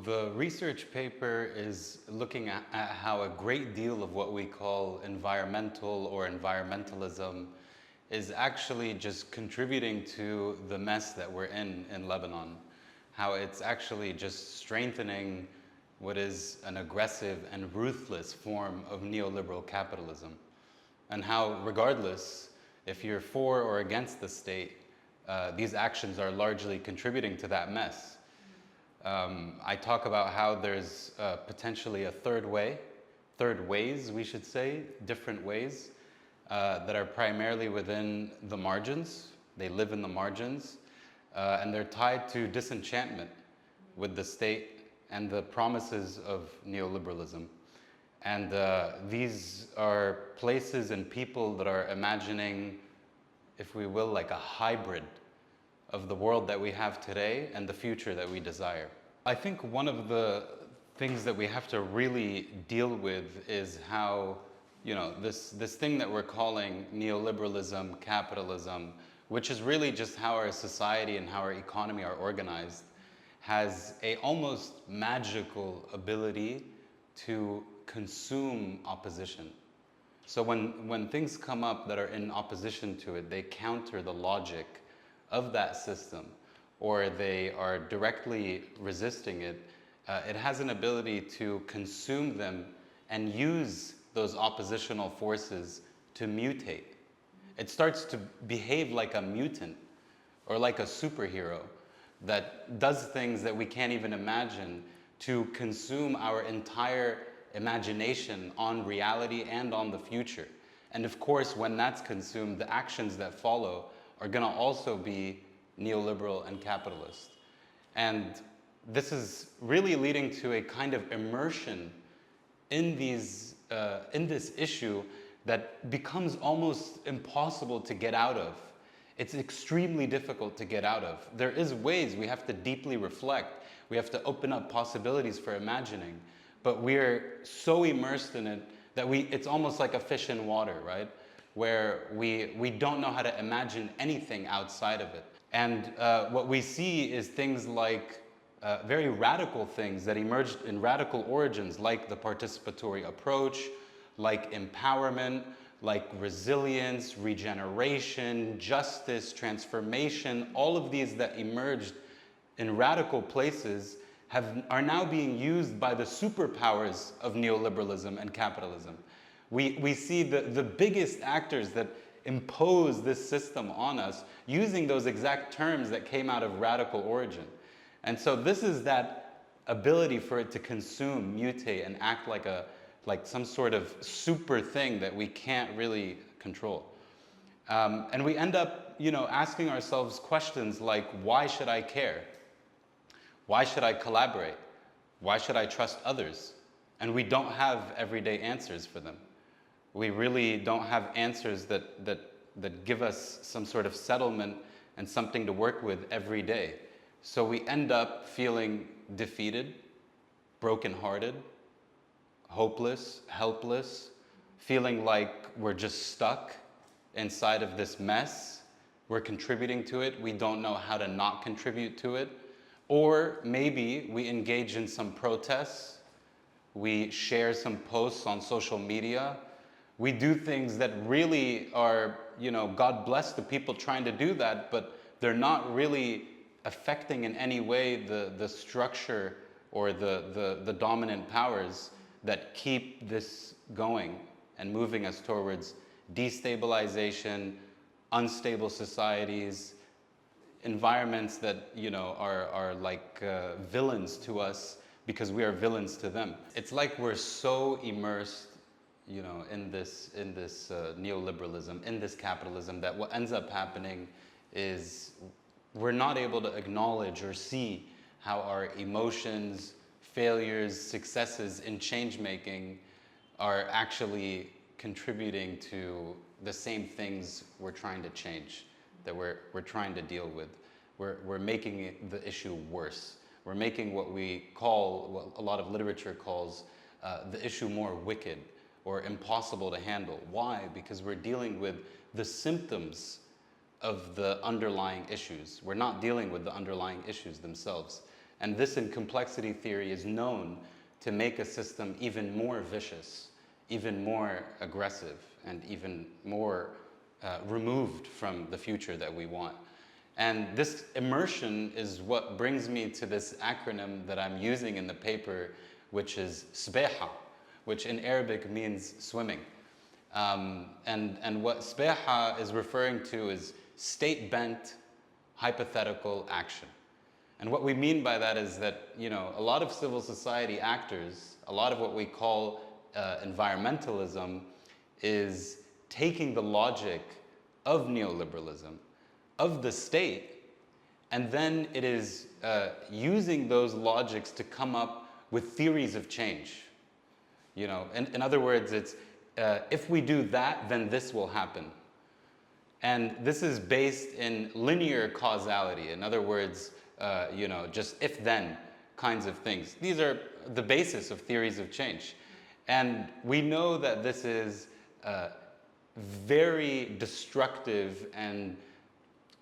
the research paper is looking at how a great deal of what we call environmental or environmentalism is actually just contributing to the mess that we're in Lebanon. How it's actually just strengthening what is an aggressive and ruthless form of neoliberal capitalism. And how, regardless if you're for or against the state, these actions are largely contributing to that mess. I talk about how there's potentially a third ways, we should say, different ways that are primarily within the margins. They live in the margins, and they're tied to disenchantment with the state and the promises of neoliberalism. And these are places and people that are imagining, if we will, like a hybrid of the world that we have today and the future that we desire. I think one of the things that we have to really deal with is how, this thing that we're calling neoliberalism, capitalism, which is really just how our society and how our economy are organized, has a almost magical ability to consume opposition. So when things come up that are in opposition to it, they counter the logic of that system, or they are directly resisting it, it has an ability to consume them and use those oppositional forces to mutate. It starts to behave like a mutant or like a superhero that does things that we can't even imagine to consume our entire imagination on reality and on the future. And of course, when that's consumed, the actions that follow are going to also be neoliberal and capitalist. And this is really leading to a kind of immersion in this issue that becomes almost impossible to get out of. It's extremely difficult to get out of. There is ways. We have to deeply reflect. We have to open up possibilities for imagining. But we're so immersed in it that it's almost like a fish in water, right? Where we don't know how to imagine anything outside of it. And what we see is things like very radical things that emerged in radical origins, like the participatory approach, like empowerment, like resilience, regeneration, justice, transformation. All of these that emerged in radical places are now being used by the superpowers of neoliberalism and capitalism. We see the biggest actors that impose this system on us using those exact terms that came out of radical origin. And so this is that ability for it to consume, mutate, and act like some sort of super thing that we can't really control. And we end up, asking ourselves questions like, why should I care? Why should I collaborate? Why should I trust others? And we don't have everyday answers for them. We really don't have answers that give us some sort of settlement and something to work with every day. So we end up feeling defeated, brokenhearted, hopeless, helpless, feeling like we're just stuck inside of this mess. We're contributing to it. We don't know how to not contribute to it. Or maybe we engage in some protests. We share some posts on social media. We do things that really are, God bless the people trying to do that, but they're not really affecting in any way the structure or the dominant powers that keep this going and moving us towards destabilization, unstable societies, environments that are like villains to us because we are villains to them. It's like we're so immersed in this neoliberalism, in this capitalism, that what ends up happening is we're not able to acknowledge or see how our emotions, failures, successes in change making are actually contributing to the same things we're trying to change, that we're trying to deal with. We're making the issue worse. We're making what a lot of literature calls the issue more wicked or impossible to handle. Why? Because we're dealing with the symptoms of the underlying issues. We're not dealing with the underlying issues themselves. And this in complexity theory is known to make a system even more vicious, even more aggressive, and even more removed from the future that we want. And this immersion is what brings me to this acronym that I'm using in the paper, which is SBEHA, which in Arabic means swimming. And what SBEHA is referring to is state-bent hypothetical action. And what we mean by that is that, you know, a lot of civil society actors, a lot of what we call environmentalism is taking the logic of neoliberalism, of the state, and then it is using those logics to come up with theories of change. You know, in other words, it's if we do that, then this will happen. And this is based in linear causality. In other words, you know, just if-then kinds of things. These are the basis of theories of change. And we know that this is very destructive and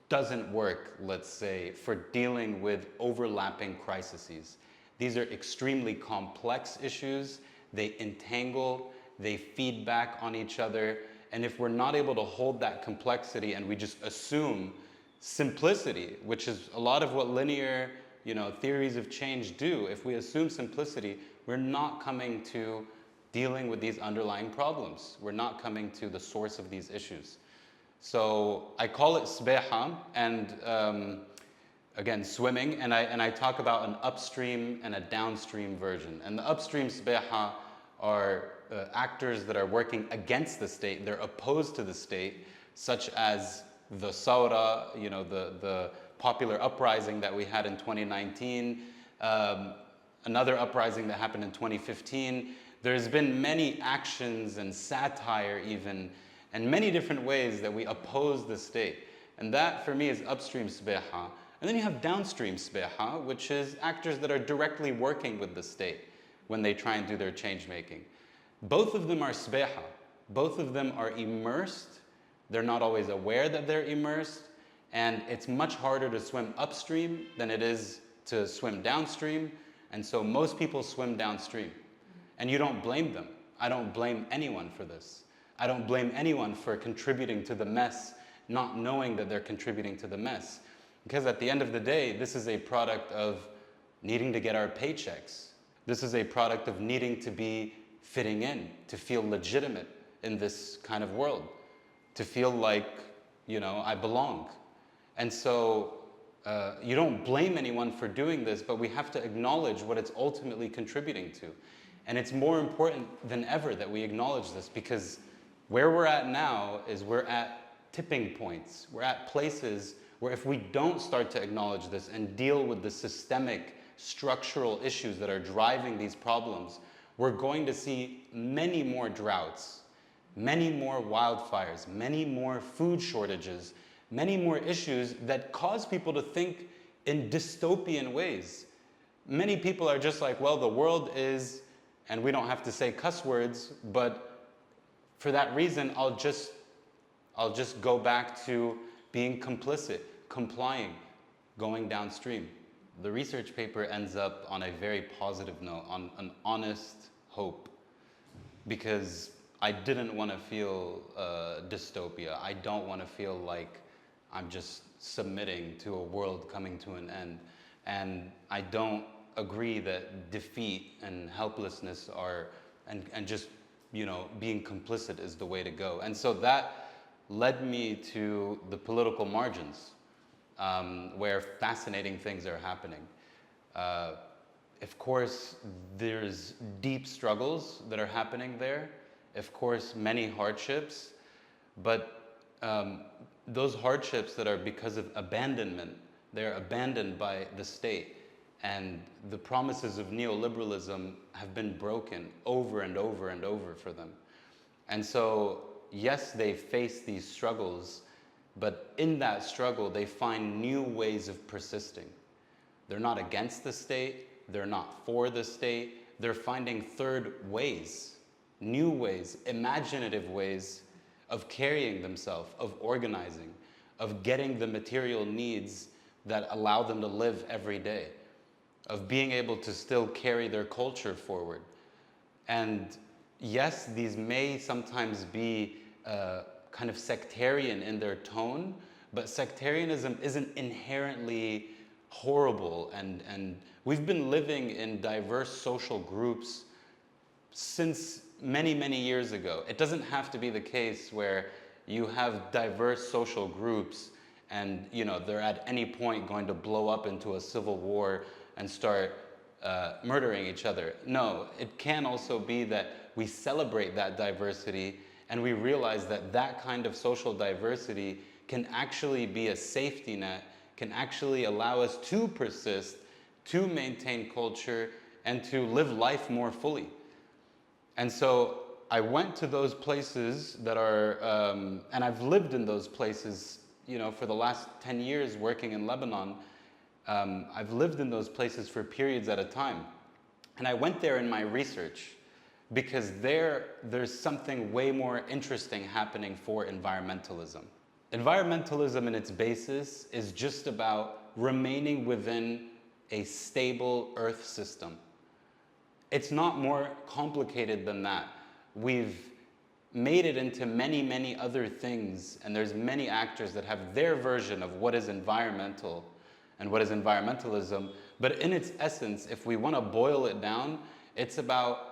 doesn't work, let's say, for dealing with overlapping crises. These are extremely complex issues. They entangle, they feed back on each other. And if we're not able to hold that complexity and we just assume simplicity, which is a lot of what linear, you know, theories of change do, if we assume simplicity, we're not coming to dealing with these underlying problems. We're not coming to the source of these issues. So I call it SBEHA, and again, swimming, and I talk about an upstream and a downstream version. And the upstream SBEHA are actors that are working against the state. They're opposed to the state, such as the Saura, you know, the popular uprising that we had in 2019, another uprising that happened in 2015. There's been many actions and satire even, and many different ways that we oppose the state. And that, for me, is upstream SBEHA. And then you have downstream SBEHA, which is actors that are directly working with the state when they try and do their change making. Both of them are SBEHA. Both of them are immersed. They're not always aware that they're immersed. And it's much harder to swim upstream than it is to swim downstream. And so most people swim downstream. And you don't blame them. I don't blame anyone for this. I don't blame anyone for contributing to the mess, not knowing that they're contributing to the mess. Because at the end of the day, this is a product of needing to get our paychecks. This is a product of needing to be fitting in, to feel legitimate in this kind of world, to feel like, you know, I belong. And so you don't blame anyone for doing this, but we have to acknowledge what it's ultimately contributing to. And it's more important than ever that we acknowledge this, because where we're at now is we're at tipping points. We're at places where if we don't start to acknowledge this and deal with the systemic, structural issues that are driving these problems, we're going to see many more droughts, many more wildfires, many more food shortages, many more issues that cause people to think in dystopian ways. Many people are just like, well, the world is, and we don't have to say cuss words, but for that reason, I'll just go back to being complicit, complying, going downstream. The research paper ends up on a very positive note, on an honest hope, because I didn't want to feel dystopia. I don't want to feel like I'm just submitting to a world coming to an end. And I don't agree that defeat and helplessness are, and just, you know, being complicit is the way to go. And so that led me to the political margins, where fascinating things are happening. Of course, there's deep struggles that are happening there. Of course, many hardships, but those hardships that are because of abandonment, they're abandoned by the state. And the promises of neoliberalism have been broken over and over and over for them. And so, yes, they face these struggles, but in that struggle, they find new ways of persisting. They're not against the state, they're not for the state, they're finding third ways, new ways, imaginative ways of carrying themselves, of organizing, of getting the material needs that allow them to live every day. of being able to still carry their culture forward. And yes, these may sometimes be kind of sectarian in their tone, but sectarianism isn't inherently horrible. And we've been living in diverse social groups since many, many years ago. It doesn't have to be the case where you have diverse social groups and they're at any point going to blow up into a civil war and start murdering each other. No, it can also be that we celebrate that diversity and we realize that that kind of social diversity can actually be a safety net, can actually allow us to persist, to maintain culture, and to live life more fully. And so I went to those places that are, and I've lived in those places, for the last 10 years working in Lebanon. I've lived in those places for periods at a time. And I went there in my research because there's something way more interesting happening for environmentalism. Environmentalism in its basis is just about remaining within a stable Earth system. It's not more complicated than that. We've made it into many, many other things, and there's many actors that have their version of what is environmental and what is environmentalism. But in its essence, if we want to boil it down, it's about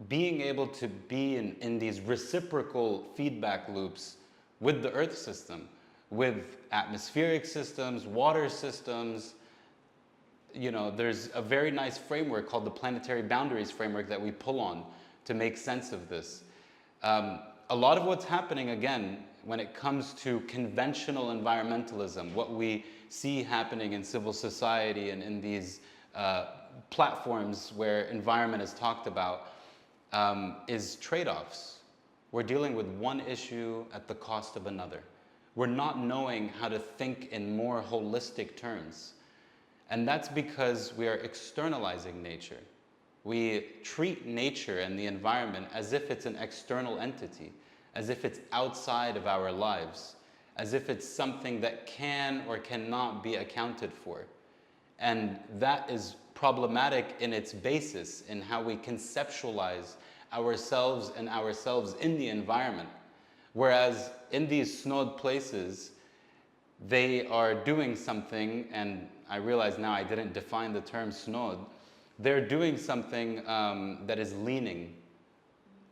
being able to be in these reciprocal feedback loops with the Earth system, with atmospheric systems, water systems. There's a very nice framework called the planetary boundaries framework that we pull on to make sense of this. A lot of what's happening, again, when it comes to conventional environmentalism, what we see happening in civil society and in these platforms where environment is talked about, is trade-offs. We're dealing with one issue at the cost of another. We're not knowing how to think in more holistic terms. And that's because we are externalizing nature. We treat nature and the environment as if it's an external entity, as if it's outside of our lives, as if it's something that can or cannot be accounted for. And that is problematic in its basis, in how we conceptualize ourselves and ourselves in the environment. Whereas in these snowed places, they are doing something, and I realize now I didn't define the term snowed. They're doing something that is leaning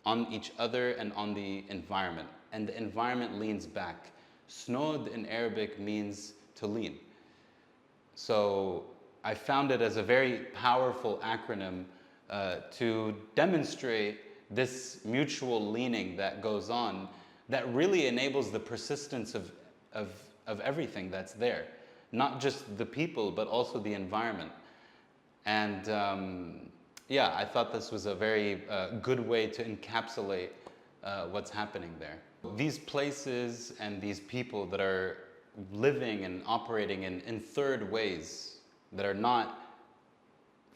on each other and on the environment. And the environment leans back. Snowed in Arabic means to lean. So I found it as a very powerful acronym to demonstrate this mutual leaning that goes on that really enables the persistence of everything that's there. Not just the people, but also the environment. And yeah, I thought this was a very good way to encapsulate what's happening there. These places and these people that are living and operating in third ways, that are not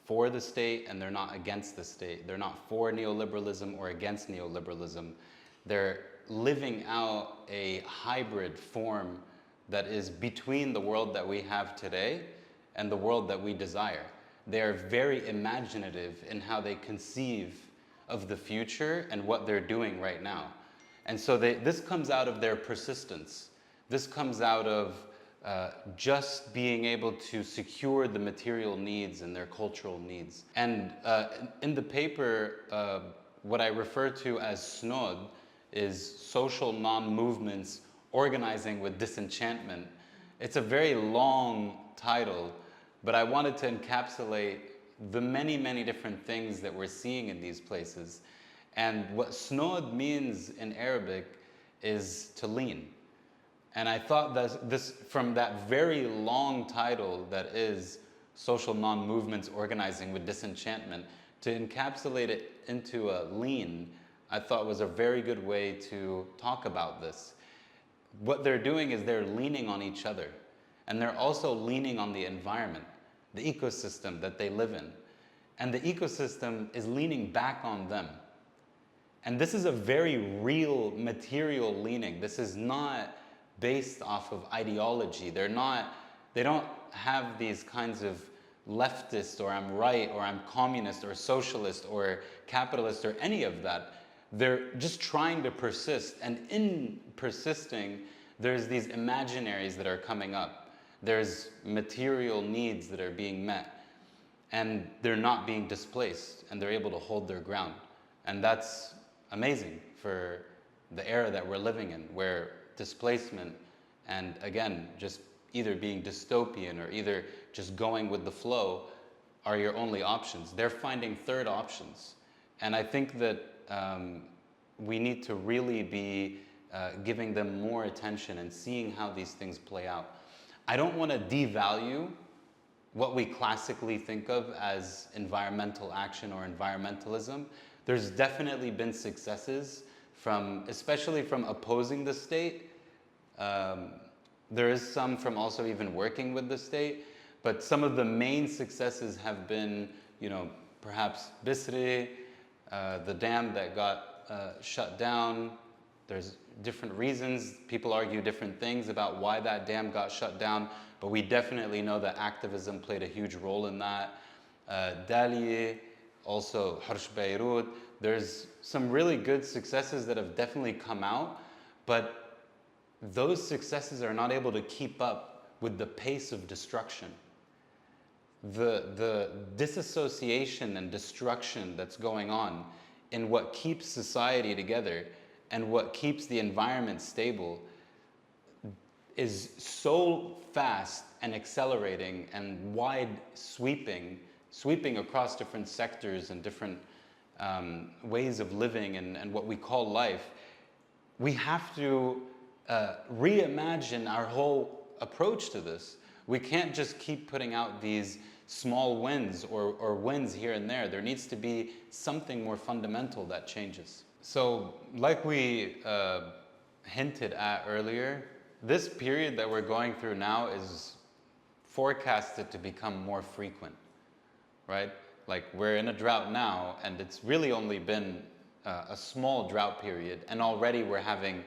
for the state and they're not against the state. They're not for neoliberalism or against neoliberalism. They're living out a hybrid form that is between the world that we have today and the world that we desire. They are very imaginative in how they conceive of the future and what they're doing right now. And so this comes out of their persistence. This comes out of just being able to secure the material needs and their cultural needs. And in the paper, what I refer to as SNOD is social non-movements organizing with disenchantment. It's a very long title, but I wanted to encapsulate the many, many different things that we're seeing in these places. And what snod means in Arabic is to lean. And I thought that this, from that very long title that is Social Non-Movements Organizing with Disenchantment, to encapsulate it into a lean, I thought was a very good way to talk about this. What they're doing is they're leaning on each other. And they're also leaning on the environment, the ecosystem that they live in. And the ecosystem is leaning back on them. And this is a very real material leaning. This is not based off of ideology. They don't have these kinds of leftist or I'm right or I'm communist or socialist or capitalist or any of that. They're just trying to persist, and in persisting, there's these imaginaries that are coming up. There's material needs that are being met, and they're not being displaced, and they're able to hold their ground. And that's amazing for the era that we're living in, where displacement and, again, just either being dystopian or either just going with the flow are your only options. They're finding third options. And I think that we need to really be giving them more attention and seeing how these things play out. I don't want to devalue what we classically think of as environmental action or environmentalism. There's definitely been successes especially from opposing the state. There is some from also even working with the state, but some of the main successes have been, perhaps Bisri, the dam that got shut down. There's different reasons. People argue different things about why that dam got shut down, but we definitely know that activism played a huge role in that. Dali, also Harsh Beirut. There's some really good successes that have definitely come out, but those successes are not able to keep up with the pace of destruction. The disassociation and destruction that's going on in what keeps society together and what keeps the environment stable is so fast and accelerating and wide sweeping across different sectors and different ways of living and what we call life. We have to reimagine our whole approach to this. We can't just keep putting out these small wins or wins here and there. There needs to be something more fundamental that changes. So like we hinted at earlier, this period that we're going through now is forecasted to become more frequent, right? Like we're in a drought now, and it's really only been a small drought period, and already we're having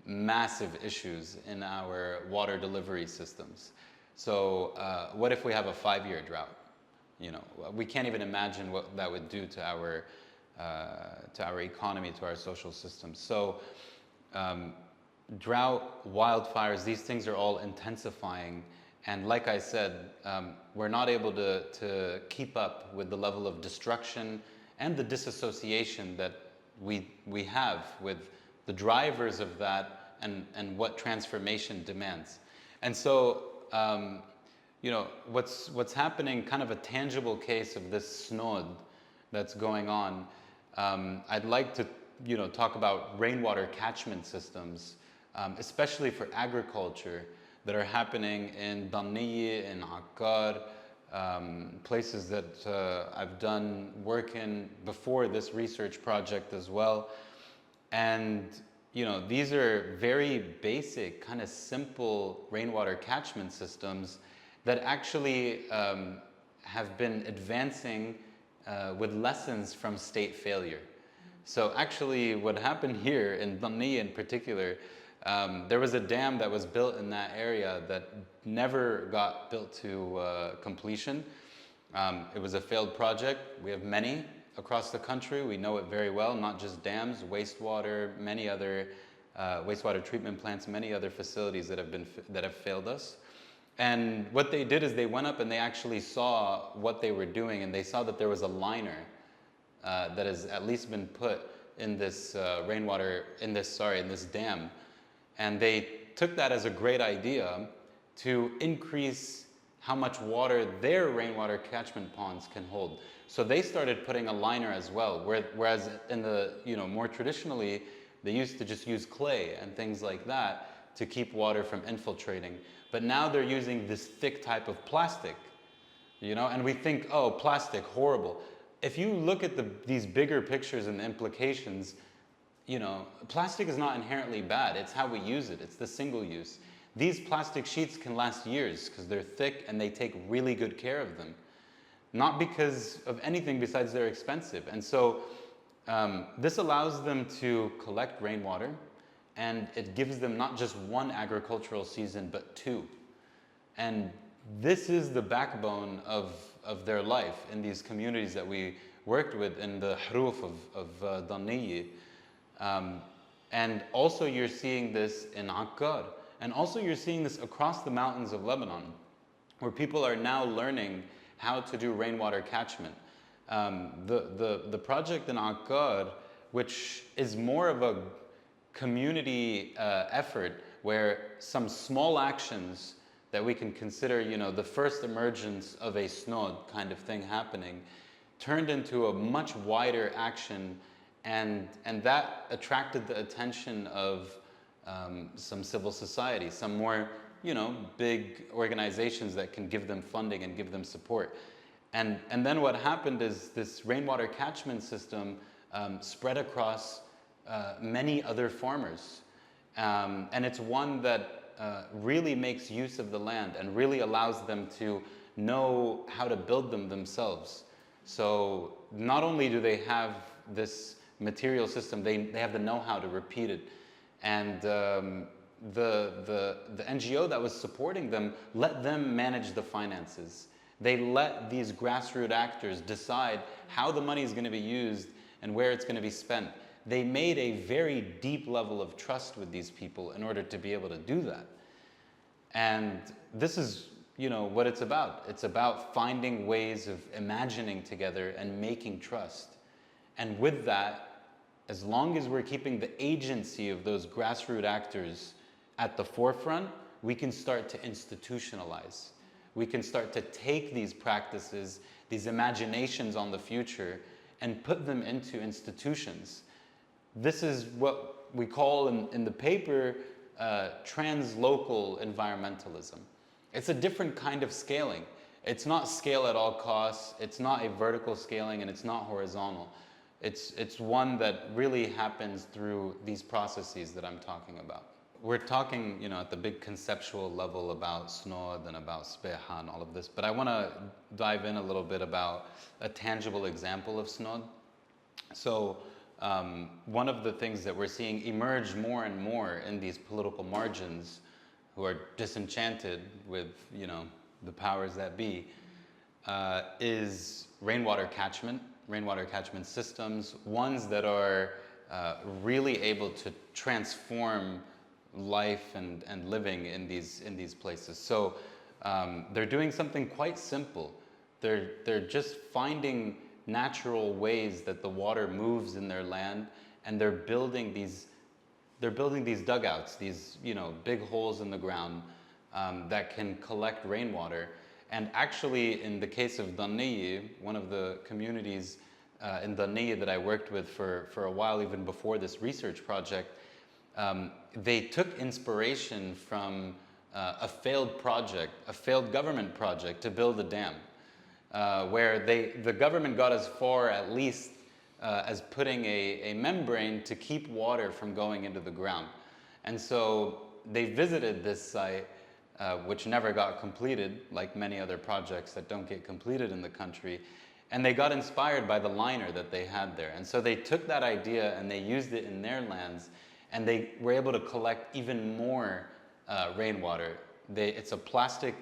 massive issues in our water delivery systems. So what if we have a 5-year drought? We can't even imagine what that would do to our economy, to our social systems. So drought, wildfires, these things are all intensifying. And like I said, we're not able to keep up with the level of destruction and the disassociation that we have with the drivers of that and what transformation demands. And so, what's happening, kind of a tangible case of this snod that's going on, I'd like to, talk about rainwater catchment systems, especially for agriculture, that are happening in Danniye, in Akkar, places that I've done work in before this research project as well. And these are very basic, kind of simple rainwater catchment systems that actually have been advancing with lessons from state failure. So actually what happened here in Danniye in particular, there was a dam that was built in that area that never got built to completion. It was a failed project. We have many across the country. We know it very well, not just dams, wastewater, many other wastewater treatment plants, many other facilities that have failed us. And what they did is they went up and they actually saw what they were doing, and they saw that there was a liner that has at least been put in this in this dam. And they took that as a great idea to increase how much water their rainwater catchment ponds can hold. So they started putting a liner as well, whereas in the, more traditionally, they used to just use clay and things like that to keep water from infiltrating. But now they're using this thick type of plastic, and we think, oh, plastic, horrible. If you look at these bigger pictures and the implications, plastic is not inherently bad. It's how we use it. It's the single use. These plastic sheets can last years because they're thick and they take really good care of them. Not because of anything besides they're expensive. And so this allows them to collect rainwater, and it gives them not just one agricultural season, but 2. And this is the backbone of of their life in these communities that we worked with in the Hruf of Daniye. And also you're seeing this in Akkad. And also you're seeing this across the mountains of Lebanon, where people are now learning how to do rainwater catchment. The project in Akkad, which is more of a community effort, where some small actions that we can consider, you know, the first emergence of a snod kind of thing happening, turned into a much wider action, and that attracted the attention of some civil society, some more, you know, big organizations that can give them funding and give them support. And then what happened is this rainwater catchment system spread across many other farmers. And it's one that really makes use of the land and really allows them to know how to build them themselves. So not only do they have this material system, they have the know-how to repeat it. And the NGO that was supporting them let them manage the finances. They let these grassroots actors decide how the money is going to be used and where it's going to be spent. They made a very deep level of trust with these people in order to be able to do that. And this is, you know, what it's about. It's about finding ways of imagining together and making trust. And with that, as long as we're keeping the agency of those grassroots actors at the forefront, we can start to institutionalize. We can start to take these practices, these imaginations on the future, and put them into institutions. This is what we call in the paper translocal environmentalism. It's a different kind of scaling. It's not scale at all costs, it's not a vertical scaling, and it's not horizontal. It's one that really happens through these processes that I'm talking about. We're talking, you know, at the big conceptual level about snod and about sbeha and all of this, but I want to dive in a little bit about a tangible example of snod. So one of the things that we're seeing emerge more and more in these political margins who are disenchanted with, you know, the powers that be, is rainwater catchment systems, ones that are really able to transform life and living in these places. So they're doing something quite simple. They're just finding natural ways that the water moves in their land, and they're building these dugouts, these, you know, big holes in the ground that can collect rainwater. And actually, in the case of Daniye, one of the communities in Daniye that I worked with for a while, even before this research project, they took inspiration from a failed government project to build a dam, where the government got as far, at least, as putting a membrane to keep water from going into the ground. And so they visited this site, which never got completed, like many other projects that don't get completed in the country, and they got inspired by the liner that they had there. And so they took that idea and they used it in their lands, and they were able to collect even more rainwater. It's a plastic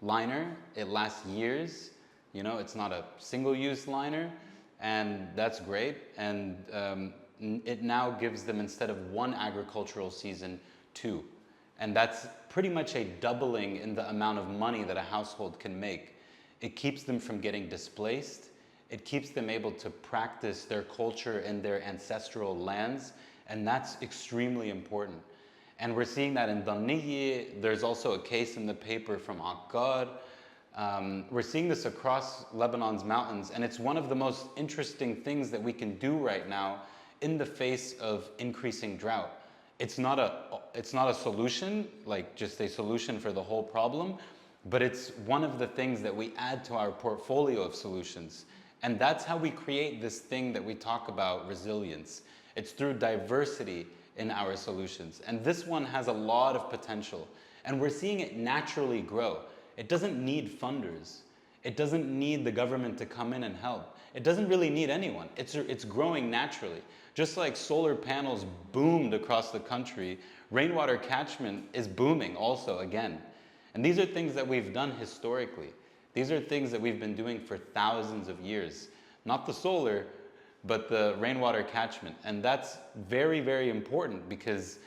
liner. It lasts years. You know, it's not a single-use liner, and that's great. And it now gives them, instead of one agricultural season, 2. And that's pretty much a doubling in the amount of money that a household can make. It keeps them from getting displaced. It keeps them able to practice their culture in their ancestral lands, and that's extremely important. And we're seeing that in Daniye. There's also a case in the paper from Akkad. We're seeing this across Lebanon's mountains, and it's one of the most interesting things that we can do right now in the face of increasing drought. It's not a solution, like just a solution for the whole problem, but it's one of the things that we add to our portfolio of solutions. And that's how we create this thing that we talk about, resilience. It's through diversity in our solutions. And this one has a lot of potential, and we're seeing it naturally grow. It doesn't need funders. It doesn't need the government to come in and help. It doesn't really need anyone. It's growing naturally. Just like solar panels boomed across the country, rainwater catchment is booming also again. And these are things that we've done historically. These are things that we've been doing for thousands of years. Not the solar, but the rainwater catchment. And that's very, very important because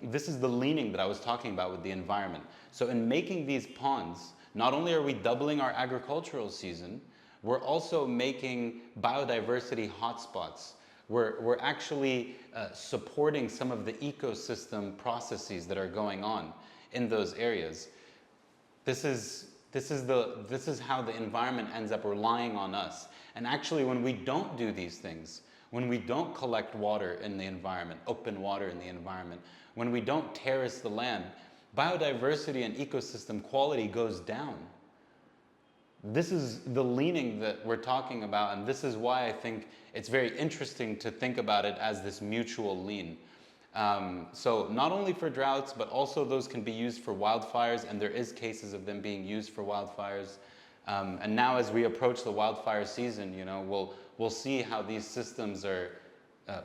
this is the leaning that I was talking about with the environment. So in making these ponds, not only are we doubling our agricultural season, we're also making biodiversity hotspots. We're actually supporting some of the ecosystem processes that are going on in those areas. This is how the environment ends up relying on us. And actually, when we don't do these things, when we don't collect water in the environment, open water in the environment, when we don't terrace the land, biodiversity and ecosystem quality goes down. This is the leaning that we're talking about, and this is why I think it's very interesting to think about it as this mutual lean. So not only for droughts, but also those can be used for wildfires, and there is cases of them being used for wildfires. And now as we approach the wildfire season, you know, we'll see how these systems are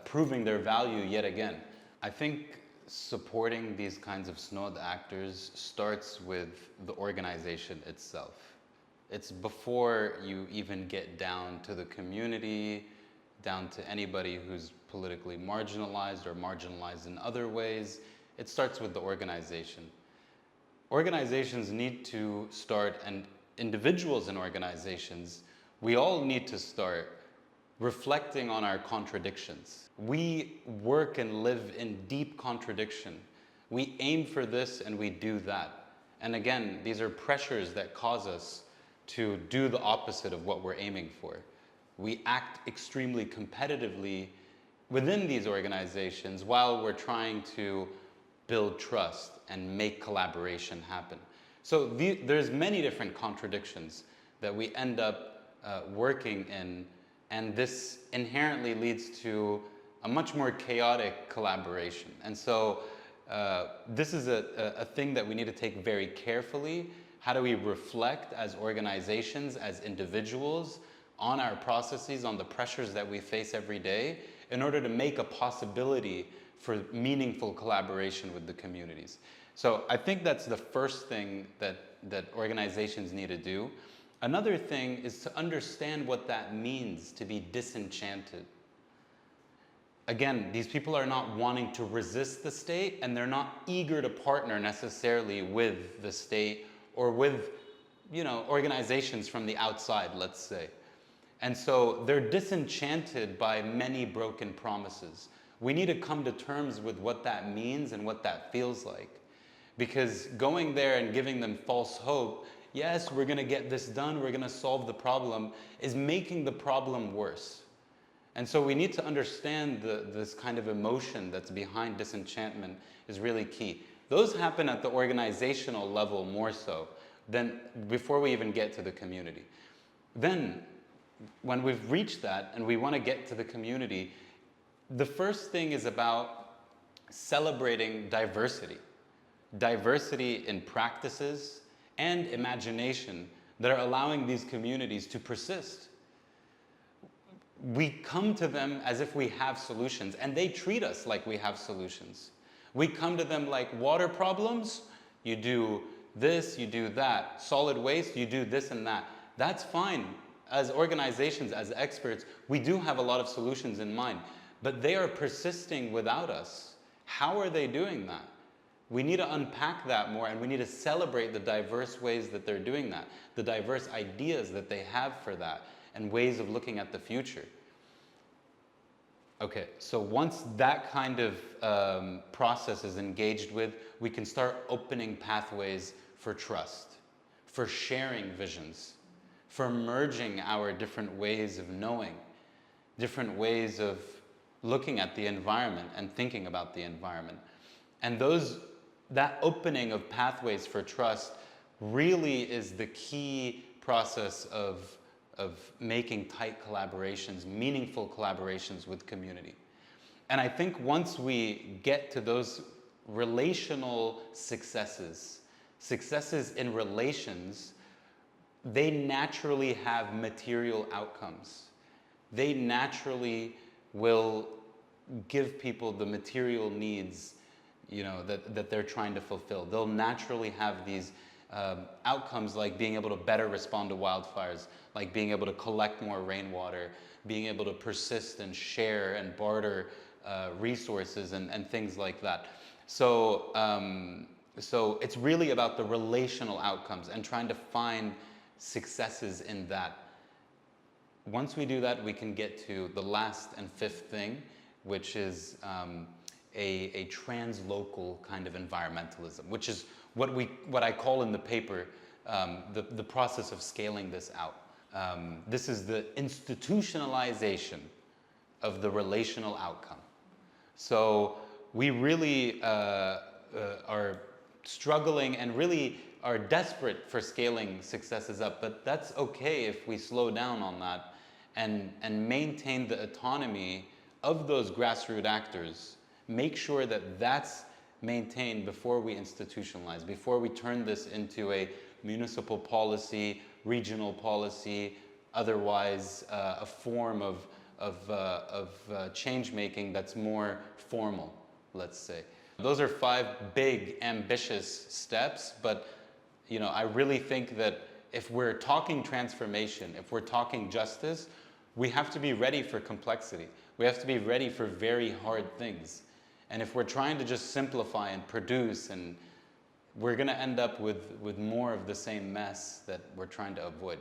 proving their value yet again. I think supporting these kinds of SNOD actors starts with the organization itself. It's before you even get down to the community, down to anybody who's politically marginalized or marginalized in other ways. It starts with the organization. Organizations need to start, and individuals in organizations, we all need to start reflecting on our contradictions. We work and live in deep contradiction. We aim for this and we do that. And again, these are pressures that cause us to do the opposite of what we're aiming for. We act extremely competitively within these organizations while we're trying to build trust and make collaboration happen. So there's many different contradictions that we end up working in, and this inherently leads to a much more chaotic collaboration. And so this is a thing that we need to take very carefully. How do we reflect as organizations, as individuals, on our processes, on the pressures that we face every day, in order to make a possibility for meaningful collaboration with the communities? So I think that's the first thing that organizations need to do. Another thing is to understand what that means to be disenchanted. Again, these people are not wanting to resist the state, and they're not eager to partner necessarily with the state or with, you know, organizations from the outside, let's say. And so they're disenchanted by many broken promises. We need to come to terms with what that means and what that feels like. Because going there and giving them false hope, yes, we're going to get this done, we're going to solve the problem, is making the problem worse. And so we need to understand this kind of emotion that's behind disenchantment is really key. Those happen at the organizational level more so than before we even get to the community. Then, when we've reached that and we want to get to the community, the first thing is about celebrating diversity. Diversity in practices and imagination that are allowing these communities to persist. We come to them as if we have solutions, and they treat us like we have solutions. We come to them like water problems, you do this, you do that. Solid waste, you do this and that. That's fine. As organizations, as experts, we do have a lot of solutions in mind, but they are persisting without us. How are they doing that? We need to unpack that more, and we need to celebrate the diverse ways that they're doing that, the diverse ideas that they have for that, and ways of looking at the future. Okay, so once that kind of process is engaged with, we can start opening pathways for trust, for sharing visions, for merging our different ways of knowing, different ways of looking at the environment and thinking about the environment. And that opening of pathways for trust really is the key process of making tight collaborations, meaningful collaborations with community. And I think once we get to those relational successes in relations, they naturally have material outcomes. They naturally will give people the material needs, you know, that they're trying to fulfill. They'll naturally have these outcomes like being able to better respond to wildfires, like being able to collect more rainwater, being able to persist and share and barter resources and things like that. So, so it's really about the relational outcomes and trying to find successes in that. Once we do that, we can get to the last and fifth thing, which is a translocal kind of environmentalism, which is what I call in the paper the process of scaling this out. This is the institutionalization of the relational outcome. So we really are struggling and really are desperate for scaling successes up, but that's okay if we slow down on that and maintain the autonomy of those grassroots actors. Make sure that that's maintained before we institutionalize, before we turn this into a municipal policy, regional policy, otherwise a form of change making that's more formal, let's say. Those are 5 big, ambitious steps, but you know, I really think that if we're talking transformation, if we're talking justice, we have to be ready for complexity. We have to be ready for very hard things. And if we're trying to just simplify and produce, and we're going to end up with more of the same mess that we're trying to avoid.